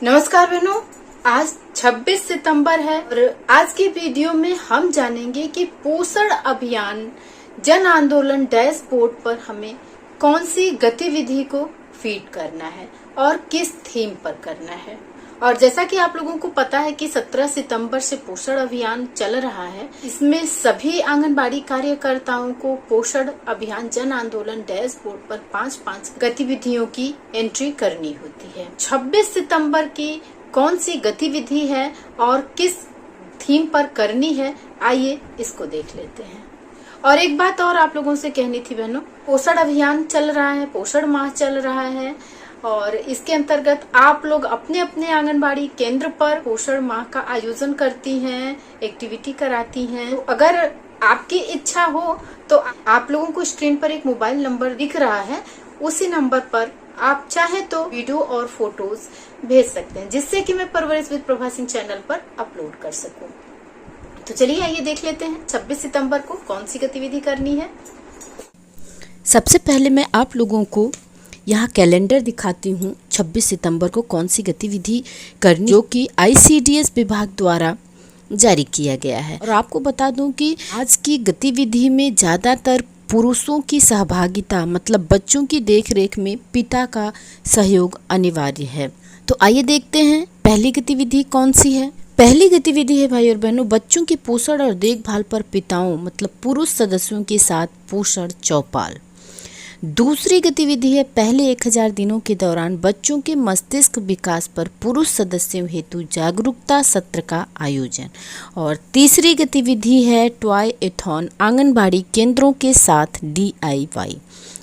नमस्कार बहनों, आज 26 सितंबर है और आज की वीडियो में हम जानेंगे कि पोषण अभियान जन आंदोलन डैशबोर्ड पर हमें कौन सी गतिविधि को फीड करना है और किस थीम पर करना है। और जैसा कि आप लोगों को पता है कि 17 सितंबर से पोषण अभियान चल रहा है। इसमें सभी आंगनबाड़ी कार्यकर्ताओं को पोषण अभियान जन आंदोलन डैशबोर्ड पर 5-5 गतिविधियों की एंट्री करनी होती है। 26 सितंबर की कौन सी गतिविधि है और किस थीम पर करनी है, आइए इसको देख लेते हैं। और एक बात और आप लोगों से कहनी थी बहनों, पोषण अभियान चल रहा है, पोषण माह चल रहा है और इसके अंतर्गत आप लोग अपने अपने आंगनबाड़ी केंद्र पर पोषण माह का आयोजन करती हैं, एक्टिविटी कराती हैं। तो अगर आपकी इच्छा हो तो आप लोगों को स्क्रीन पर एक मोबाइल नंबर दिख रहा है, उसी नंबर पर आप चाहे तो वीडियो और फोटोज भेज सकते हैं, जिससे कि मैं परवरिश विद प्रभा सिंह चैनल पर अपलोड कर सकूं। तो चलिए आइए देख लेते हैं 26 सितंबर को कौन सी गतिविधि करनी है। सबसे पहले मैं आप लोगों को यहाँ कैलेंडर दिखाती हूँ 26 सितंबर को कौन सी गतिविधि करनी, जो कि ICDS विभाग द्वारा जारी किया गया है। और आपको बता दूं कि आज की गतिविधि में ज़्यादातर पुरुषों की सहभागिता, मतलब बच्चों की देखरेख में पिता का सहयोग अनिवार्य है। तो आइए देखते हैं पहली गतिविधि कौन सी है। पहली गतिविधि है भाई और बहनों, बच्चों के पोषण और देखभाल पर पिताओं मतलब पुरुष सदस्यों के साथ पोषण चौपाल। दूसरी गतिविधि है पहले 1000 दिनों के दौरान बच्चों के मस्तिष्क विकास पर पुरुष सदस्यों हेतु जागरूकता सत्र का आयोजन। और तीसरी गतिविधि है टॉय एथॉन आंगनबाड़ी केंद्रों के साथ DIY।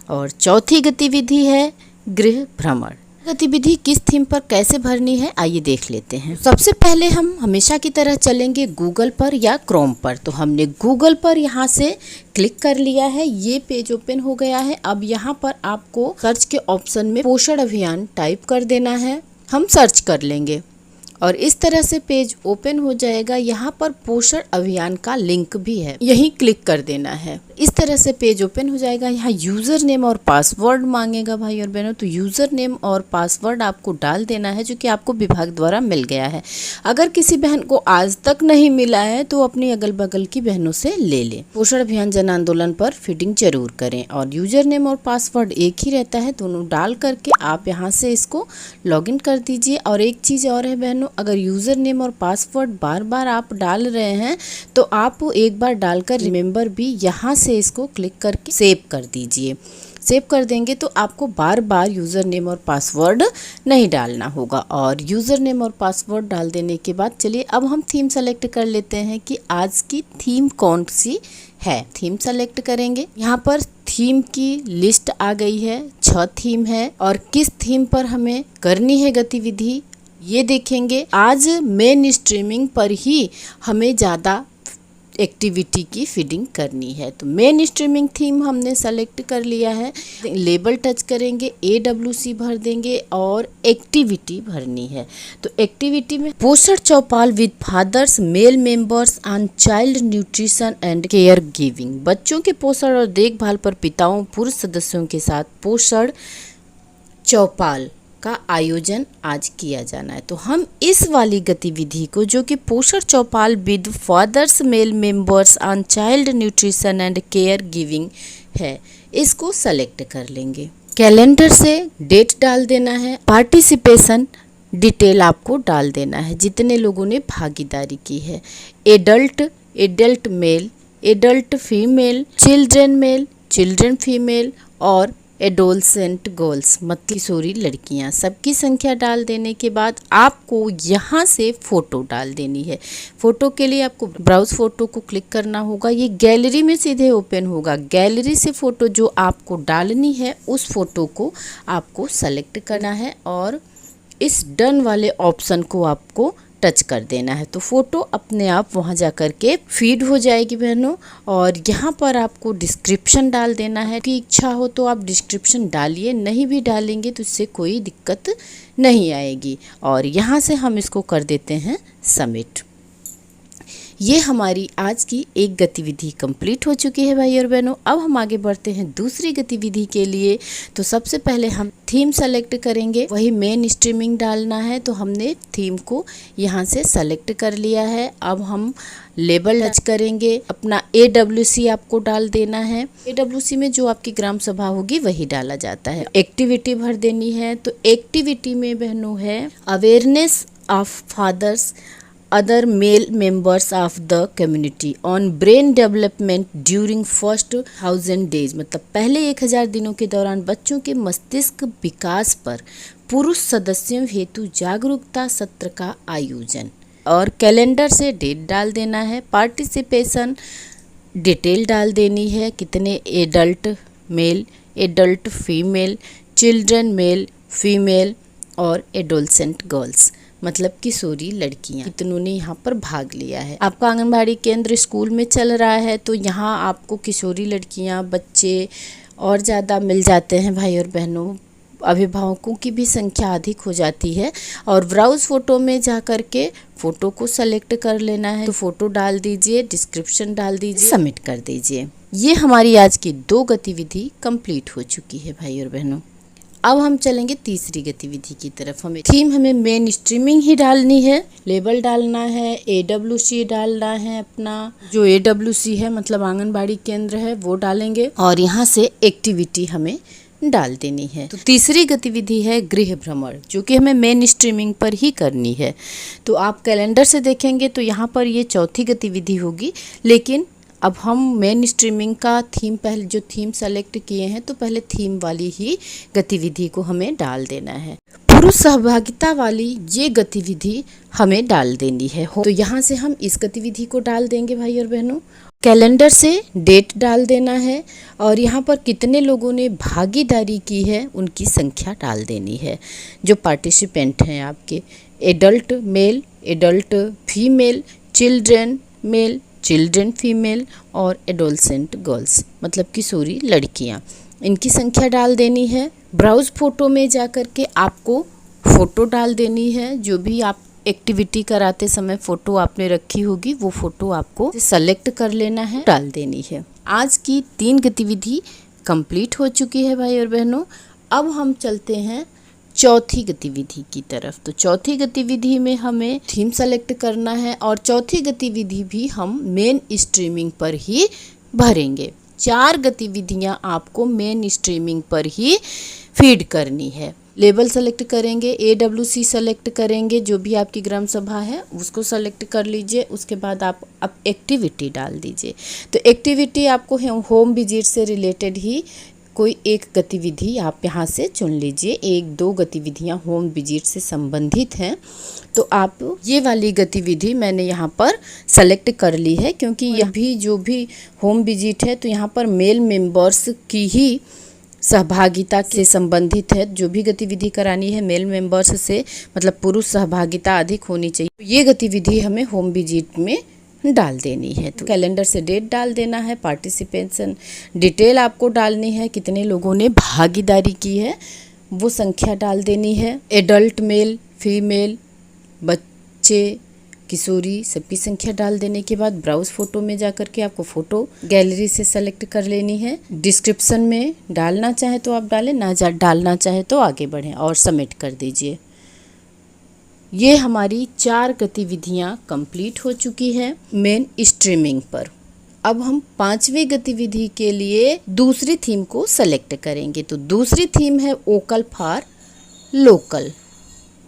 और चौथी गतिविधि है गृह भ्रमण। गतिविधि किस थीम पर कैसे भरनी है, आइए देख लेते हैं। सबसे पहले हम हमेशा की तरह चलेंगे गूगल पर या क्रोम पर। तो हमने गूगल पर यहाँ से क्लिक कर लिया है, ये पेज ओपन हो गया है। अब यहाँ पर आपको सर्च के ऑप्शन में पोषण अभियान टाइप कर देना है, हम सर्च कर लेंगे और इस तरह से पेज ओपन हो जाएगा। यहाँ पर पोषण अभियान का लिंक भी है, यहीं क्लिक कर देना है। इस तरह से पेज ओपन हो जाएगा। यहाँ यूज़र नेम और पासवर्ड मांगेगा भाई और बहनों, तो यूज़र नेम और पासवर्ड आपको डाल देना है, जो कि आपको विभाग द्वारा मिल गया है। अगर किसी बहन को आज तक नहीं मिला है तो अपनी अगल बगल की बहनों से ले लें। पोषण अभियान जन आंदोलन पर फीडिंग जरूर करें और यूज़र नेम और पासवर्ड एक ही रहता है, दोनों डाल करके आप यहाँ से इसको लॉगिन कर दीजिए। और एक चीज़ और है बहनों, अगर यूज़र नेम और पासवर्ड बार बार आप डाल रहे हैं तो आप एक बार डालकर रिमेंबर भी यहाँ से इसको क्लिक करके सेव कर दीजिए। सेव कर देंगे तो आपको बार बार यूज़र नेम और पासवर्ड नहीं डालना होगा। और यूज़र नेम और पासवर्ड डाल देने के बाद चलिए अब हम थीम सेलेक्ट कर लेते हैं कि आज की थीम कौन सी है। थीम सेलेक्ट करेंगे, यहाँ पर थीम की लिस्ट आ गई है, 6 थीम है और किस थीम पर हमें करनी है गतिविधि ये देखेंगे। आज मेन स्ट्रीमिंग पर ही हमें ज़्यादा एक्टिविटी की फीडिंग करनी है, तो मेन स्ट्रीमिंग थीम हमने सेलेक्ट कर लिया है। लेबल टच करेंगे, AWC भर देंगे और एक्टिविटी भरनी है। तो एक्टिविटी में Poshan Chaupal with fathers male members on child nutrition and care giving. बच्चों के पोषण और देखभाल पर पिताओं पुरुष सदस्यों के साथ पोषण चौपाल का आयोजन आज किया जाना है। तो हम इस वाली गतिविधि को, जो कि Poshan Chaupal with fathers male members on child nutrition and care giving है, इसको सेलेक्ट कर लेंगे। कैलेंडर से डेट डाल देना है, पार्टिसिपेशन डिटेल आपको डाल देना है, जितने लोगों ने भागीदारी की है। Adult male, adult female, children female और एडोलसेंट गर्ल्स मतलब किशोरी लड़कियां, सबकी संख्या डाल देने के बाद आपको यहाँ से फ़ोटो डाल देनी है। फ़ोटो के लिए आपको ब्राउज फ़ोटो को क्लिक करना होगा, ये गैलरी में सीधे ओपन होगा। गैलरी से फ़ोटो जो आपको डालनी है उस फ़ोटो को आपको सेलेक्ट करना है और इस डन वाले ऑप्शन को आपको टच कर देना है, तो फ़ोटो अपने आप वहाँ जा कर के फीड हो जाएगी बहनों। और यहाँ पर आपको डिस्क्रिप्शन डाल देना है, कि इच्छा हो तो आप डिस्क्रिप्शन डालिए, नहीं भी डालेंगे तो इससे कोई दिक्कत नहीं आएगी। और यहाँ से हम इसको कर देते हैं सबमिट। ये हमारी आज की एक गतिविधि कंप्लीट हो चुकी है भाई और बहनों। अब हम आगे बढ़ते हैं दूसरी गतिविधि के लिए। तो सबसे पहले हम थीम सेलेक्ट करेंगे, वही मेन स्ट्रीमिंग डालना है। तो हमने थीम को यहाँ से सेलेक्ट कर लिया है। अब हम लेबल टच करेंगे, अपना AWC आपको डाल देना है। AWC में जो आपकी ग्राम सभा होगी वही डाला जाता है। एक्टिविटी भर देनी है। तो एक्टिविटी में बहनों है awareness of fathers other male members of the community on brain development during first 1000 days, मतलब पहले 1000 दिनों के दौरान बच्चों के मस्तिष्क विकास पर पुरुष सदस्यों हेतु जागरूकता सत्र का आयोजन। और कैलेंडर से डेट डाल देना है। पार्टिसिपेशन डिटेल डाल देनी है, कितने adult male, adult female, children male female और एडोलसेंट गर्ल्स, मतलब किशोरी लड़कियां कितनों ने यहाँ पर भाग लिया है। आपका आंगनबाड़ी केंद्र स्कूल में चल रहा है तो यहाँ आपको किशोरी लड़कियां, बच्चे और ज़्यादा मिल जाते हैं भाई और बहनों। अभिभावकों की भी संख्या अधिक हो जाती है। और ब्राउज फोटो में जा कर के फ़ोटो को सेलेक्ट कर लेना है। तो फ़ोटो डाल दीजिए, डिस्क्रिप्शन डाल दीजिए, सबमिट कर दीजिए। ये हमारी आज की 2 गतिविधि कंप्लीट हो चुकी है भाई और बहनों। अब हम चलेंगे तीसरी गतिविधि की तरफ। हमें मेन स्ट्रीमिंग ही डालनी है, लेबल डालना है, AWC डालना है, अपना जो AWC है मतलब आंगनबाड़ी केंद्र है वो डालेंगे और यहाँ से एक्टिविटी हमें डाल देनी है। तो तीसरी गतिविधि है गृह भ्रमण, जो कि हमें मेन स्ट्रीमिंग पर ही करनी है। तो आप कैलेंडर से देखेंगे तो यहाँ पर ये चौथी गतिविधि होगी, लेकिन अब हम मेन स्ट्रीमिंग का थीम, पहले जो थीम सेलेक्ट किए हैं तो पहले थीम वाली ही गतिविधि को हमें डाल देना है। पुरुष सहभागिता वाली ये गतिविधि हमें डाल देनी है। तो यहाँ से हम इस गतिविधि को डाल देंगे भाई और बहनों। कैलेंडर से डेट डाल देना है और यहाँ पर कितने लोगों ने भागीदारी की है उनकी संख्या डाल देनी है। जो पार्टिसिपेंट हैं आपके, adult male, adult female, children male, children female और एडोलसेंट गर्ल्स, मतलब किशोरी लड़कियां, इनकी संख्या डाल देनी है। ब्राउज फोटो में जाकर के आपको फ़ोटो डाल देनी है। जो भी आप एक्टिविटी कराते समय फ़ोटो आपने रखी होगी वो फ़ोटो आपको सेलेक्ट कर लेना है, डाल देनी है। आज की 3 गतिविधि कंप्लीट हो चुकी है भाई और बहनों। अब हम चलते हैं चौथी गतिविधि की तरफ। तो चौथी गतिविधि में हमें थीम सेलेक्ट करना है और चौथी गतिविधि भी हम मेन स्ट्रीमिंग पर ही भरेंगे। 4 गतिविधियां आपको मेन स्ट्रीमिंग पर ही फीड करनी है। लेबल सेलेक्ट करेंगे, AWC सेलेक्ट करेंगे, जो भी आपकी ग्राम सभा है उसको सेलेक्ट कर लीजिए। उसके बाद आप अब एक्टिविटी डाल दीजिए। तो एक्टिविटी आपको होम विजिट से रिलेटेड ही कोई एक गतिविधि आप यहाँ से चुन लीजिए। 1-2 गतिविधियाँ होम विजिट से संबंधित हैं तो आप ये वाली गतिविधि मैंने यहाँ पर सेलेक्ट कर ली है, क्योंकि यह भी जो भी होम विजिट है तो यहाँ पर मेल मेंबर्स की ही सहभागिता से संबंधित है। जो भी गतिविधि करानी है मेल मेंबर्स से, मतलब पुरुष सहभागिता अधिक होनी चाहिए। ये गतिविधि हमें होम विजिट में डाल देनी है। तो कैलेंडर से डेट डाल देना है। पार्टिसिपेशन डिटेल आपको डालनी है, कितने लोगों ने भागीदारी की है वो संख्या डाल देनी है। एडल्ट मेल, फीमेल, बच्चे, किशोरी, सबकी संख्या डाल देने के बाद ब्राउज फोटो में जाकर के आपको फ़ोटो गैलरी से सेलेक्ट कर लेनी है। डिस्क्रिप्शन में डालना चाहे तो आप डालें, ना डालना चाहे तो आगे बढ़ें और सबमिट कर दीजिए। ये हमारी 4 गतिविधियां कंप्लीट हो चुकी है मेन स्ट्रीमिंग पर। अब हम 5वीं गतिविधि के लिए दूसरी थीम को सेलेक्ट करेंगे। तो दूसरी थीम है वोकल फॉर लोकल।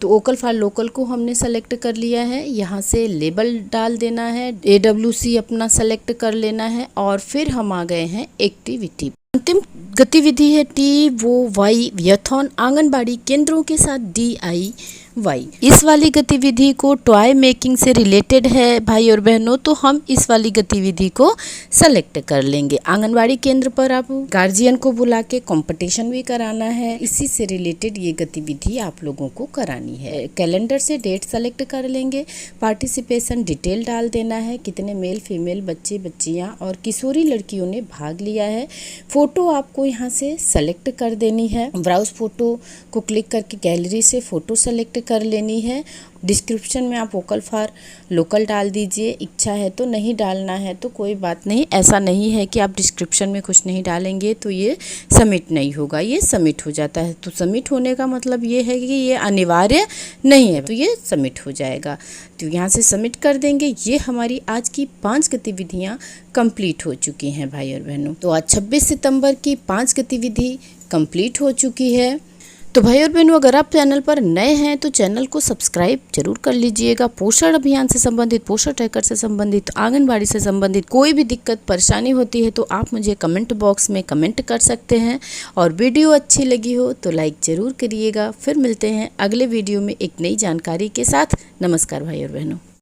तो वोकल फॉर लोकल को हमने सेलेक्ट कर लिया है। यहाँ से लेबल डाल देना है, AWC अपना सेलेक्ट कर लेना है और फिर हम आ गए हैं एक्टिविटी। अंतिम गतिविधि है TOY व्यथॉन, आंगनबाड़ी केंद्रों के साथ DIY। इस वाली गतिविधि को टॉय मेकिंग से रिलेटेड है भाई और बहनों, तो हम इस वाली गतिविधि को सेलेक्ट कर लेंगे। आंगनबाड़ी केंद्र पर आप गार्जियन को बुला के कंपटीशन भी कराना है, इसी से रिलेटेड ये गतिविधि आप लोगों को करानी है। कैलेंडर से डेट सेलेक्ट कर लेंगे। पार्टिसिपेशन डिटेल डाल देना है, कितने मेल फीमेल, बच्चे बच्चियां और किशोरी लड़कियों ने भाग लिया है। फ़ोटो आपको यहाँ से सेलेक्ट कर देनी है। ब्राउज फ़ोटो को क्लिक करके गैलरी से फ़ोटो सेलेक्ट कर लेनी है। डिस्क्रिप्शन में आप वोकल फॉर लोकल डाल दीजिए, इच्छा है तो नहीं डालना है तो कोई बात नहीं। ऐसा नहीं है कि आप डिस्क्रिप्शन में कुछ नहीं डालेंगे तो ये सबमिट नहीं होगा, ये सबमिट हो जाता है। तो सबमिट होने का मतलब ये है कि ये अनिवार्य नहीं है, तो ये सबमिट हो जाएगा। तो यहाँ से सबमिट कर देंगे। ये हमारी आज की 5 गतिविधियाँ कंप्लीट हो चुकी हैं भाई और बहनों। तो आज 26 सितंबर की 5 गतिविधि कंप्लीट हो चुकी है। तो भाई और बहनों, अगर आप चैनल पर नए हैं तो चैनल को सब्सक्राइब जरूर कर लीजिएगा। पोषण अभियान से संबंधित, पोषण ट्रैकर से संबंधित, आंगनबाड़ी से संबंधित कोई भी दिक्कत परेशानी होती है तो आप मुझे कमेंट बॉक्स में कमेंट कर सकते हैं। और वीडियो अच्छी लगी हो तो लाइक ज़रूर करिएगा। फिर मिलते हैं अगले वीडियो में एक नई जानकारी के साथ। नमस्कार भाई और बहनों।